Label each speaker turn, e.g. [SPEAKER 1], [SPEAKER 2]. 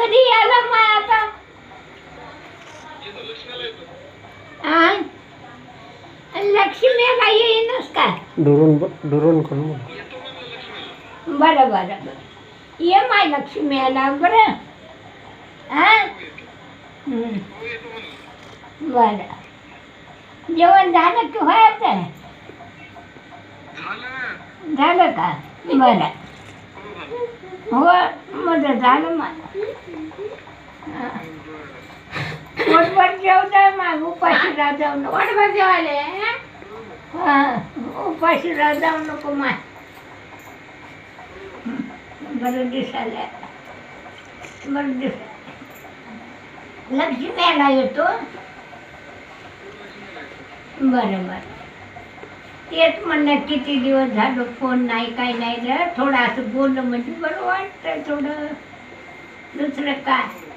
[SPEAKER 1] कधी आला मग आता लक्ष्मीला येईनच का
[SPEAKER 2] दुरून करून
[SPEAKER 1] बरं बरं ये माय लक्ष्मीला बरं बरं जेवण झालं की व्हायचं झालं का बरं हो माझं झालं मला पोटभर जेवताय मग उपाशी राह जाऊ नको पोटभर जेवायले उपाशी राह जाऊ नको मा बरं दिसायला बरं दिस लक्ष्मीला येतो बरं बरं तेच म्हणलं किती दिवस झालं फोन नाही काही नाही रे थोडं असं बोललं म्हणजे बरं वाटतं थोडं दुसरं काय